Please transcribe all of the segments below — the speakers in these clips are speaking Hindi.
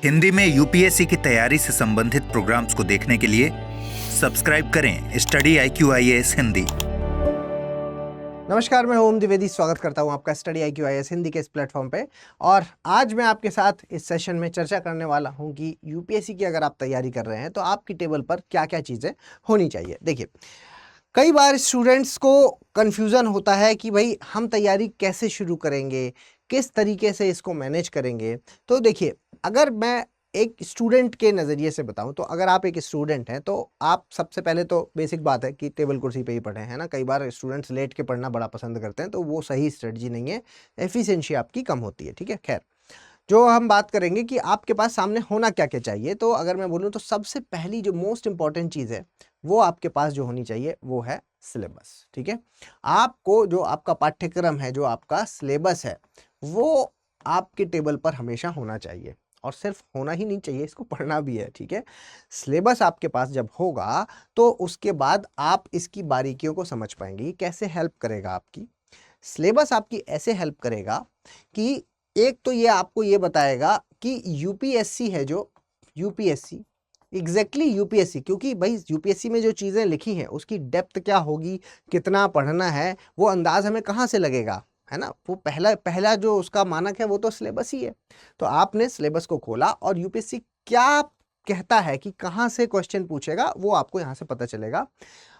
हिंदी में यूपीएससी की तैयारी से संबंधित प्रोग्राम्स को देखने के लिए सब्सक्राइब करें स्टडी IQIAS हिंदी। नमस्कार, मैं ओम द्विवेदी स्वागत करता हूं आपका स्टडी IQIAS हिंदी के इस प्लेटफॉर्म पे। और आज मैं आपके साथ इस सेशन में चर्चा करने वाला हूं कि यूपीएससी की अगर आप तैयारी कर रहे हैं तो आपकी टेबल पर क्या क्या चीज़ें होनी चाहिए। देखिए, कई बार स्टूडेंट्स को कन्फ्यूज़न होता है कि भाई हम तैयारी कैसे शुरू करेंगे, किस तरीके से इसको मैनेज करेंगे। तो देखिए, अगर मैं एक स्टूडेंट के नज़रिए से बताऊं तो अगर आप एक स्टूडेंट हैं तो आप सबसे पहले तो बेसिक बात है कि टेबल कुर्सी पे ही पढ़ें, है ना। कई बार स्टूडेंट्स लेट के पढ़ना बड़ा पसंद करते हैं, तो वो सही स्ट्रेटजी नहीं है, एफिशिएंसी आपकी कम होती है, ठीक है। खैर, जो हम बात करेंगे कि आपके पास सामने होना क्या क्या चाहिए, तो अगर मैं बोलूँ तो सबसे पहली जो मोस्ट इंपॉर्टेंट चीज़ है वो आपके पास जो होनी चाहिए वो है सिलेबस, ठीक है। आपको जो आपका पाठ्यक्रम है, जो आपका सिलेबस है, वो आपके टेबल पर हमेशा होना चाहिए। और सिर्फ होना ही नहीं चाहिए, इसको पढ़ना भी है, ठीक है। सिलेबस आपके पास जब होगा तो उसके बाद आप इसकी बारीकियों को समझ पाएंगे। ये कैसे हेल्प करेगा आपकी? सिलेबस आपकी ऐसे हेल्प करेगा कि एक तो ये आपको ये बताएगा कि यूपीएससी है, जो यूपीएससी एग्जैक्टली यूपीएससी, क्योंकि भाई यूपीएससी में जो चीज़ें लिखी हैं उसकी डेप्थ क्या होगी, कितना पढ़ना है, वो अंदाज हमें कहाँ से लगेगा, है ना। वो पहला पहला जो उसका मानक है वो तो सिलेबस ही है। तो आपने सिलेबस को खोला और यूपीएससी क्या कहता है कि कहाँ से क्वेश्चन पूछेगा वो आपको यहाँ से पता चलेगा।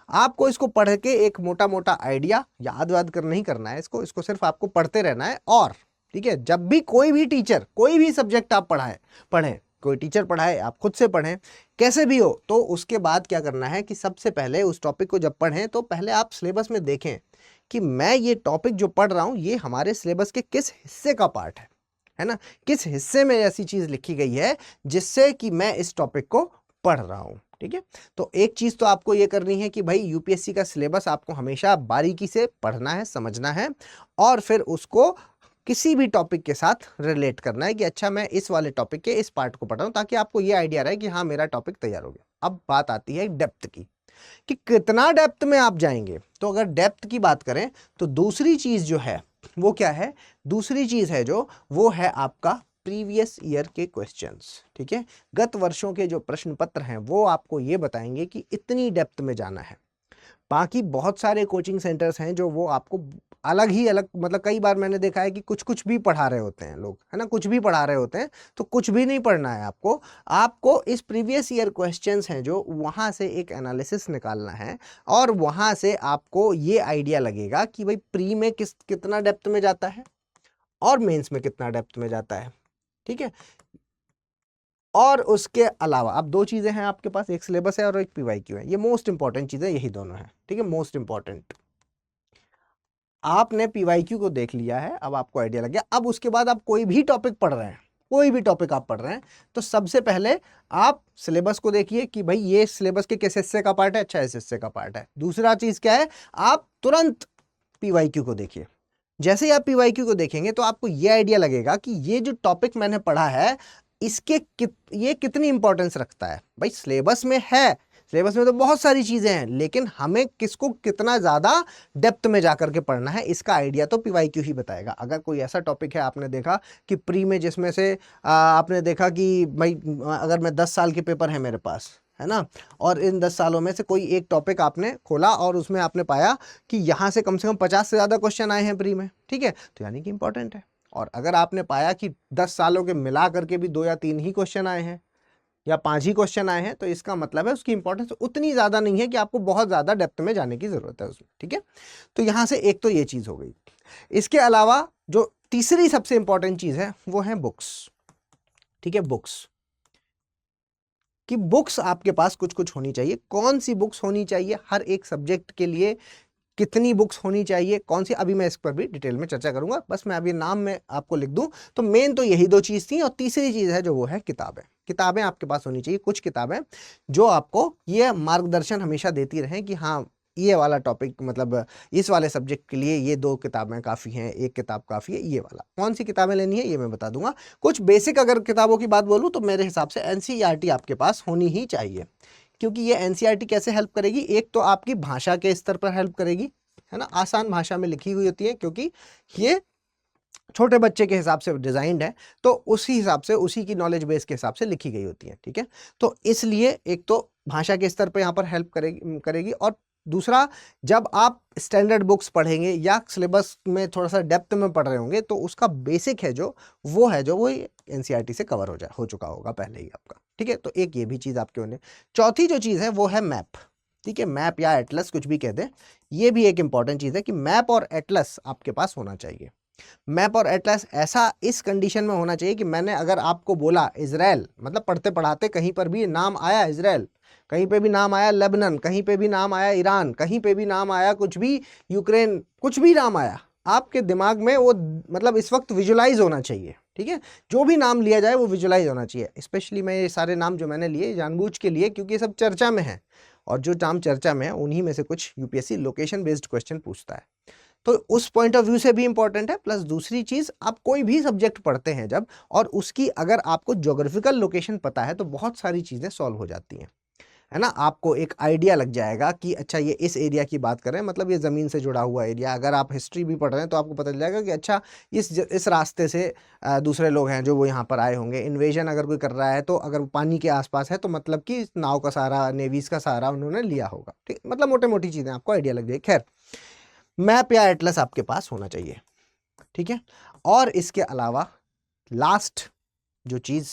आपको इसको पढ़ के एक मोटा मोटा आइडिया याद वाद कर नहीं करना है, इसको सिर्फ आपको पढ़ते रहना है। और ठीक है, जब भी कोई भी टीचर कोई भी सब्जेक्ट आप पढ़ें, कोई टीचर पढ़ाए, आप खुद से पढ़ें, कैसे भी हो, तो उसके बाद क्या करना है कि सबसे पहले उस टॉपिक को जब पढ़ें तो पहले आप सिलेबस में देखें कि मैं ये टॉपिक जो पढ़ रहा हूँ ये हमारे सिलेबस के किस हिस्से का पार्ट है ना, किस हिस्से में ऐसी चीज लिखी गई है जिससे कि मैं इस टॉपिक को पढ़ रहा हूँ, ठीक है। तो एक चीज तो आपको ये करनी है कि भाई यूपीएससी का सिलेबस आपको हमेशा बारीकी से पढ़ना है, समझना है, और फिर उसको किसी भी टॉपिक के साथ रिलेट करना है कि अच्छा मैं इस वाले टॉपिक के इस पार्ट को पढ़ रहा हूं, ताकि आपको ये आइडिया रहे कि हाँ मेरा टॉपिक तैयार हो गया। अब बात आती है डेप्थ की कि कितना डेप्थ में आप जाएंगे। तो अगर डेप्थ की बात करें तो दूसरी चीज जो है वो क्या है, दूसरी चीज है जो वो है आपका प्रीवियस ईयर के क्वेश्चंस, ठीक है। गत वर्षों के जो प्रश्न पत्र हैं वो आपको ये बताएंगे कि इतनी डेप्थ में जाना है। बाकी बहुत सारे कोचिंग सेंटर्स हैं जो वो आपको अलग ही अलग, मतलब कई बार मैंने देखा है कि कुछ कुछ भी पढ़ा रहे होते हैं लोग, है ना, कुछ भी पढ़ा रहे होते हैं। तो कुछ भी नहीं पढ़ना है आपको, आपको इस प्रीवियस ईयर क्वेश्चंस हैं जो वहाँ से एक एनालिसिस निकालना है, और वहाँ से आपको ये आइडिया लगेगा कि भाई प्री में कितना डेप्थ में जाता है और मेंस में कितना डेप्थ में जाता है, ठीक है। और उसके अलावा अब दो चीजें हैं आपके पास, एक सिलेबस है और एक पीवाईक्यू है। ये मोस्ट इंपॉर्टेंट चीजें यही दोनों हैं, ठीक है, मोस्ट इंपॉर्टेंट। आपने पीवाईक्यू को देख लिया है, अब आपको आइडिया लग गया। अब उसके बाद आप कोई भी टॉपिक पढ़ रहे हैं, कोई भी टॉपिक आप पढ़ रहे हैं, तो सबसे पहले आप सिलेबस को देखिए कि भाई ये सिलेबस के किस हिस्से का पार्ट है, अच्छा इस हिस्से का पार्ट है। दूसरा चीज क्या है, आप तुरंत पीवाईक्यू को देखिए। जैसे ही आप पीवाईक्यू को देखेंगे तो आपको ये आइडिया लगेगा कि ये जो टॉपिक मैंने पढ़ा है इसके ये कितनी इंपॉर्टेंस रखता है। भाई सिलेबस में है, सिलेबस में तो बहुत सारी चीजें हैं, लेकिन हमें किसको कितना ज्यादा डेप्थ में जाकर के पढ़ना है इसका आइडिया तो पीवाईक्यू ही बताएगा। अगर कोई ऐसा टॉपिक है आपने देखा कि प्री में, जिसमें से आपने देखा कि भाई अगर मैं 10 साल के पेपर है मेरे पास, है ना, और इन 10 सालों में से कोई एक टॉपिक आपने खोला और उसमें आपने पाया कि यहाँ से कम 50 से ज़्यादा क्वेश्चन आए हैं प्री में, ठीक है, तो यानी कि इंपॉर्टेंट है। और अगर आपने पाया कि 10 सालों के मिला करके भी 2 या 3 ही क्वेश्चन आए हैं या 5 ही क्वेश्चन आए हैं, तो इसका मतलब है उसकी इंपॉर्टेंस उतनी ज़्यादा नहीं है कि आपको बहुत ज़्यादा डेप्थ में जाने की ज़रूरत है उसमें, ठीक है। तो यहाँ से एक तो ये चीज़ हो गई। इसके अलावा जो तीसरी सबसे इंपॉर्टेंट चीज़ है वो है बुक्स, ठीक है। बुक्स कि बुक्स आपके पास कुछ कुछ होनी चाहिए। कौन सी बुक्स होनी चाहिए हर एक सब्जेक्ट के लिए, कितनी बुक्स होनी चाहिए, कौन सी, अभी मैं इस पर भी डिटेल में चर्चा करूंगा। बस मैं अभी नाम में आपको लिख दूं तो मेन तो यही दो चीज थी। और तीसरी चीज है जो वो है किताबें। किताबें आपके पास होनी चाहिए, कुछ किताबें जो आपको ये मार्गदर्शन हमेशा देती रहें कि हाँ ये वाला टॉपिक, मतलब इस वाले सब्जेक्ट के लिए ये 2 किताबें काफ़ी हैं, एक किताब काफ़ी है, ये वाला। कौन सी किताबें लेनी है ये मैं बता दूंगा। कुछ बेसिक अगर किताबों की बात बोलूँ तो मेरे हिसाब से एनसीईआरटी आपके पास होनी ही चाहिए, क्योंकि ये एनसीईआरटी कैसे हेल्प करेगी, एक तो आपकी भाषा के स्तर पर हेल्प करेगी, है ना, आसान भाषा में लिखी हुई होती है, क्योंकि ये छोटे बच्चे के हिसाब से डिजाइंड है, तो उसी हिसाब से उसी की नॉलेज बेस के हिसाब से लिखी गई होती है। ठीक है, तो इसलिए एक तो भाषा के स्तर पे यहाँ पर हेल्प करेगी और दूसरा, जब आप स्टैंडर्ड बुक्स पढ़ेंगे या सिलेबस में थोड़ा सा डेप्थ में पढ़ रहे होंगे तो उसका बेसिक है जो वो एनसीईआरटी से कवर हो चुका होगा पहले ही आपका। ठीक है, तो एक ये भी चीज़ आपके होने। चौथी जो चीज़ है वो है मैप। ठीक है, मैप या एटलस कुछ भी कह दें, ये भी एक इंपॉर्टेंट चीज़ है कि मैप और एटलस आपके पास होना चाहिए। मैप और एटलस ऐसा इस कंडीशन में होना चाहिए कि मैंने अगर आपको बोला इजराइल, मतलब पढ़ते पढ़ाते कहीं पर भी नाम आया इजराइल, कहीं पे भी नाम आया लेबनान, कहीं पे भी नाम आया ईरान, कहीं पे भी नाम आया कुछ भी यूक्रेन, कुछ भी नाम आया, आपके दिमाग में वो मतलब इस वक्त विजुलाइज होना चाहिए। ठीक है, जो भी नाम लिया जाए वो विजुलाइज होना चाहिए। स्पेशली मैं ये सारे नाम जो मैंने लिए जानबूझ के लिए, क्योंकि ये सब चर्चा में है और जो नाम चर्चा में है उन्हीं में से कुछ यूपीएससी लोकेशन बेस्ड क्वेश्चन पूछता है, तो उस पॉइंट ऑफ व्यू से भी इंपॉर्टेंट है। प्लस दूसरी चीज, आप कोई भी सब्जेक्ट पढ़ते हैं जब, और उसकी अगर आपको ज्योग्राफिकल लोकेशन पता है तो बहुत सारी चीजें सॉल्व हो जाती हैं, है ना। आपको एक आइडिया लग जाएगा कि अच्छा ये इस एरिया की बात कर रहे हैं, मतलब ये ज़मीन से जुड़ा हुआ एरिया। अगर आप हिस्ट्री भी पढ़ रहे हैं तो आपको पता चल जाएगा कि अच्छा इस रास्ते से दूसरे लोग हैं जो वो यहाँ पर आए होंगे। इन्वेजन अगर कोई कर रहा है तो अगर पानी के आसपास है तो मतलब कि नाव का सहारा, नेवीज का सहारा उन्होंने लिया होगा। ठीक, मतलब मोटे मोटी चीज़ें आपको आइडिया लग जाएगी। खैर, मैप या एटलस आपके पास होना चाहिए। ठीक है, और इसके अलावा लास्ट जो चीज़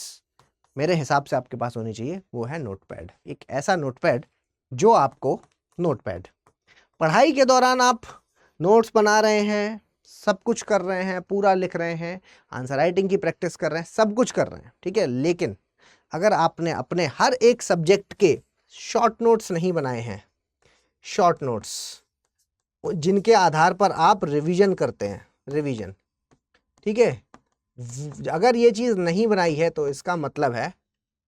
मेरे हिसाब से आपके पास होनी चाहिए वो है नोटपैड। एक ऐसा नोटपैड जो आपको पढ़ाई के दौरान आप नोट्स बना रहे हैं, सब कुछ कर रहे हैं, पूरा लिख रहे हैं, आंसर राइटिंग की प्रैक्टिस कर रहे हैं, सब कुछ कर रहे हैं। ठीक है, लेकिन अगर आपने अपने हर एक सब्जेक्ट के शॉर्ट नोट्स नहीं बनाए हैं, शॉर्ट नोट्स जिनके आधार पर आप रिवीजन करते हैं, रिवीजन, ठीक है, अगर ये चीज़ नहीं बनाई है तो इसका मतलब है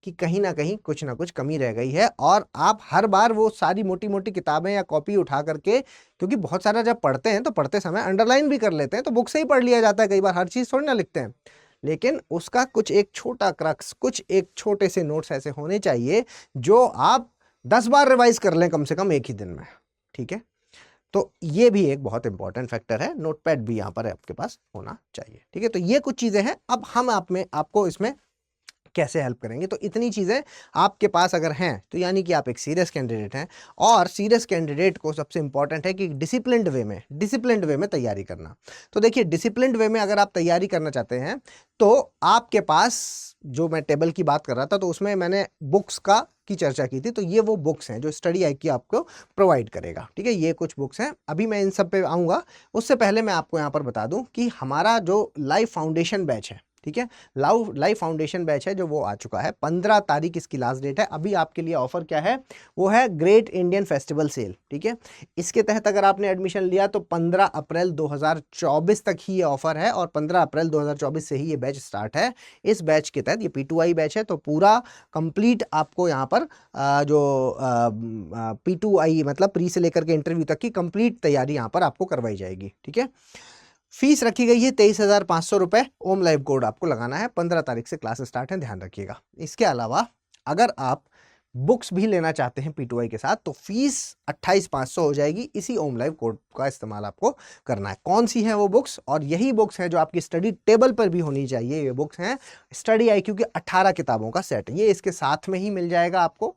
कि कहीं ना कहीं कुछ ना कुछ कमी रह गई है। और आप हर बार वो सारी मोटी मोटी किताबें या कॉपी उठा करके, क्योंकि बहुत सारा जब पढ़ते हैं तो पढ़ते समय अंडरलाइन भी कर लेते हैं, तो बुक से ही पढ़ लिया जाता है कई बार, हर चीज़ थोड़ी ना लिखते हैं, लेकिन उसका कुछ एक छोटा क्रक्स, कुछ एक छोटे से नोट्स ऐसे होने चाहिए जो आप 10 बार रिवाइज कर लें कम से कम एक ही दिन में। ठीक है, तो ये भी एक बहुत इंपॉर्टेंट फैक्टर है, नोटपैड भी यहाँ पर आपके पास होना चाहिए। ठीक है, तो ये कुछ चीज़ें हैं। अब हम आपको इसमें कैसे हेल्प करेंगे, तो इतनी चीज़ें आपके पास अगर हैं तो यानी कि आप एक सीरियस कैंडिडेट हैं। और सीरियस कैंडिडेट को सबसे इंपॉर्टेंट है कि डिसिप्लिन्ड वे में तैयारी करना। तो देखिए, डिसिप्लिन्ड वे में अगर आप तैयारी करना चाहते हैं तो आपके पास, जो मैं टेबल की बात कर रहा था तो उसमें मैंने बुक्स की चर्चा की थी, तो ये वो बुक्स हैं जो स्टडी IQ आपको प्रोवाइड करेगा। ठीक है, ये कुछ बुक्स हैं, अभी मैं इन सब पे आऊँगा। उससे पहले मैं आपको यहाँ पर बता दूँ कि हमारा जो लाइव फाउंडेशन बैच है, ठीक है, लाइव फाउंडेशन बैच है जो वो आ चुका है। 15 तारीख इसकी लास्ट डेट है। अभी आपके लिए ऑफर क्या है, वो है ग्रेट इंडियन फेस्टिवल सेल। ठीक है, इसके तहत अगर आपने एडमिशन लिया तो 15 अप्रैल 2024 तक ही ये ऑफर है, और 15 अप्रैल 2024 से ही ये बैच स्टार्ट है। इस बैच के तहत, ये P2I बैच है, तो पूरा कंप्लीट आपको यहाँ पर जो P2I मतलब प्री से लेकर के इंटरव्यू तक की कंप्लीट तैयारी यहाँ पर आपको करवाई जाएगी। ठीक है, फीस रखी गई है 23,500 रुपये। ओम लाइव कोड आपको लगाना है। 15 तारीख से क्लास स्टार्ट है, ध्यान रखिएगा। इसके अलावा अगर आप बुक्स भी लेना चाहते हैं P2I के साथ तो फीस 28,500 हो जाएगी। इसी ओम लाइव कोड का इस्तेमाल आपको करना है। कौन सी है वो बुक्स, और यही बुक्स हैं जो आपकी स्टडी टेबल पर भी होनी चाहिए। ये बुक्स हैं स्टडी IQ की 18 किताबों का सेट, ये इसके साथ में ही मिल जाएगा आपको।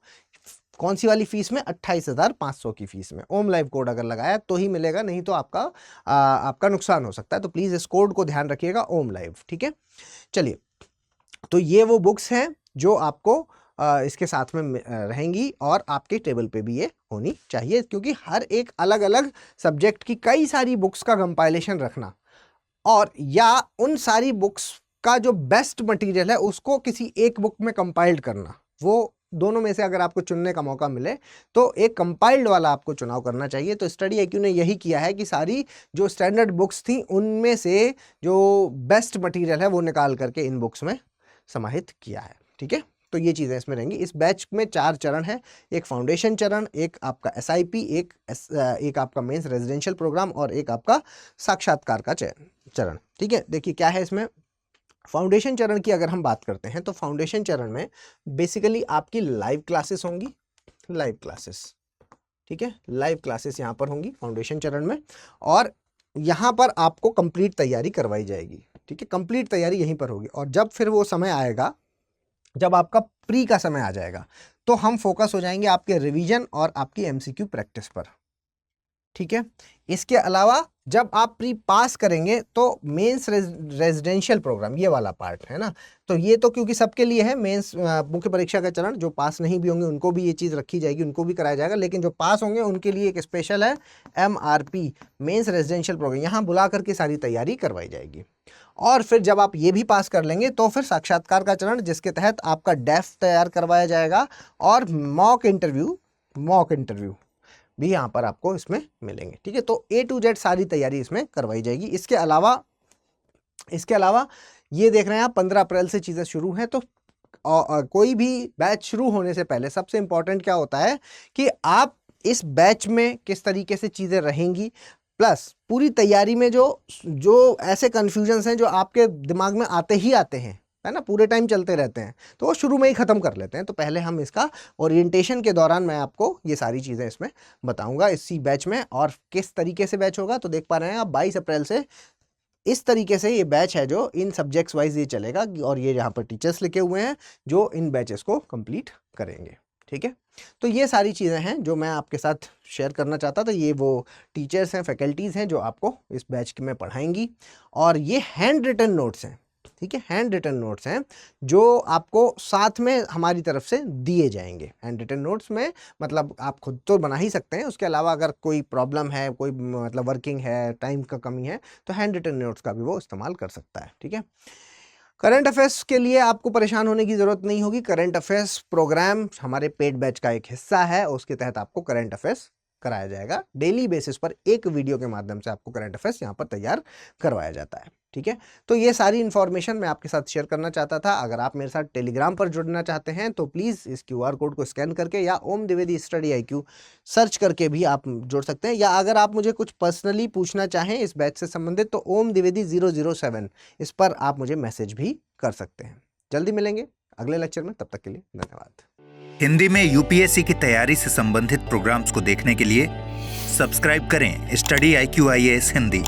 कौन सी वाली फीस में, 28,500 की फीस में। ओम लाइव कोड अगर लगाया तो ही मिलेगा, नहीं तो आपका नुकसान हो सकता है। तो प्लीज़ इस कोड को ध्यान रखिएगा, ओम लाइव। ठीक है, चलिए, तो ये वो बुक्स हैं जो आपको इसके साथ में रहेंगी, और आपके टेबल पे भी ये होनी चाहिए, क्योंकि हर एक अलग अलग सब्जेक्ट की कई सारी बुक्स का कंपाइलेशन रखना, और या उन सारी बुक्स का जो बेस्ट मटेरियल है उसको किसी एक बुक में कंपाइल्ड करना, वो दोनों में से अगर आपको चुनने का मौका मिले तो एक कंपाइल्ड वाला आपको चुनाव करना चाहिए। तो स्टडी IQ ने यही किया है कि सारी जो स्टैंडर्ड बुक्स थी उनमें से जो बेस्ट मटेरियल है वो निकाल करके इन बुक्स में समाहित किया है। ठीक है, तो ये चीज़ें इसमें रहेंगी। इस बैच में 4 चरण है, एक फाउंडेशन चरण, एक आपका SIP, एक आपका मेंस रेजिडेंशियल प्रोग्राम, और एक आपका साक्षात्कार का चरण। ठीक है, देखिए क्या है इसमें। फाउंडेशन चरण की अगर हम बात करते हैं तो फाउंडेशन चरण में बेसिकली आपकी लाइव क्लासेस होंगी, लाइव क्लासेस। ठीक है, लाइव क्लासेस यहाँ पर होंगी फाउंडेशन चरण में, और यहाँ पर आपको कंप्लीट तैयारी करवाई जाएगी। ठीक है, कंप्लीट तैयारी यहीं पर होगी। और जब फिर वो समय आएगा, जब आपका प्री का समय आ जाएगा, तो हम फोकस हो जाएंगे आपके रिवीजन और आपकी एमसीक्यू प्रैक्टिस पर, ठीक है। इसके अलावा जब आप प्री पास करेंगे तो मेंस रेजिडेंशियल प्रोग्राम, ये वाला पार्ट है ना, तो ये तो क्योंकि सबके लिए है, मेंस मुख्य परीक्षा का चरण, जो पास नहीं भी होंगे उनको भी ये चीज़ रखी जाएगी, उनको भी कराया जाएगा, लेकिन जो पास होंगे उनके लिए एक स्पेशल है MRP, मेंस रेजिडेंशियल प्रोग्राम, यहाँ बुला करके सारी तैयारी करवाई जाएगी। और फिर जब आप ये भी पास कर लेंगे तो फिर साक्षात्कार का चरण, जिसके तहत आपका डेफ तैयार करवाया जाएगा और मॉक इंटरव्यू भी यहाँ पर आपको इसमें मिलेंगे, ठीक है। तो A to Z सारी तैयारी इसमें करवाई जाएगी। इसके अलावा ये देख रहे हैं आप 15 अप्रैल से चीज़ें शुरू हैं, तो कोई भी बैच शुरू होने से पहले सबसे इम्पॉर्टेंट क्या होता है कि आप इस बैच में किस तरीके से चीज़ें रहेंगी, प्लस पूरी तैयारी में जो ऐसे कन्फ्यूजन्स हैं जो आपके दिमाग में आते हैं, है ना, पूरे टाइम चलते रहते हैं, तो वो शुरू में ही ख़त्म कर लेते हैं। तो पहले हम इसका ओरिएंटेशन के दौरान मैं आपको ये सारी चीज़ें इसमें बताऊंगा इसी बैच में। और किस तरीके से बैच होगा, तो देख पा रहे हैं आप 22 अप्रैल से इस तरीके से ये बैच है जो इन सब्जेक्ट्स वाइज ये चलेगा, और ये यहाँ पर टीचर्स लिखे हुए हैं जो इन बैचेस को कंप्लीट करेंगे, ठीक है। तो ये सारी चीज़ें हैं जो मैं आपके साथ शेयर करना चाहता था। ये वो टीचर्स हैं, फैकल्टीज़ हैं जो आपको इस बैच में पढ़ाएंगी, और ये हैंड रिटन नोट्स हैं, ठीक है, हैंड रिटन नोट्स हैं जो आपको साथ में हमारी तरफ से दिए जाएंगे। हैंड रिटन नोट्स में मतलब आप खुद तो बना ही सकते हैं, उसके अलावा अगर कोई प्रॉब्लम है, कोई मतलब वर्किंग है, टाइम का कमी है, तो हैंड रिटन नोट्स का भी वो इस्तेमाल कर सकता है, ठीक है। करंट अफेयर्स के लिए आपको परेशान होने की ज़रूरत नहीं होगी। करंट अफेयर्स प्रोग्राम हमारे पेड बैच का एक हिस्सा है, उसके तहत आपको करंट अफेयर्स कराया जाएगा। डेली बेसिस पर एक वीडियो के माध्यम से आपको करंट अफेयर्स यहाँ पर तैयार करवाया जाता है, ठीक है। तो ये सारी इन्फॉर्मेशन मैं आपके साथ शेयर करना चाहता था। अगर आप मेरे साथ टेलीग्राम पर जुड़ना चाहते हैं तो प्लीज़ इस QR कोड को स्कैन करके या ओम द्विवेदी स्टडी IQ सर्च करके भी आप जुड़ सकते हैं, या अगर आप मुझे कुछ पर्सनली पूछना चाहें इस बैच से संबंधित तो ओम द्विवेदी 007 इस पर आप मुझे मैसेज भी कर सकते हैं। जल्दी मिलेंगे अगले लेक्चर में, तब तक के लिए धन्यवाद। हिंदी में यूपीएससी की तैयारी से संबंधित प्रोग्राम्स को देखने के लिए सब्सक्राइब करें स्टडी IQ IAS हिंदी।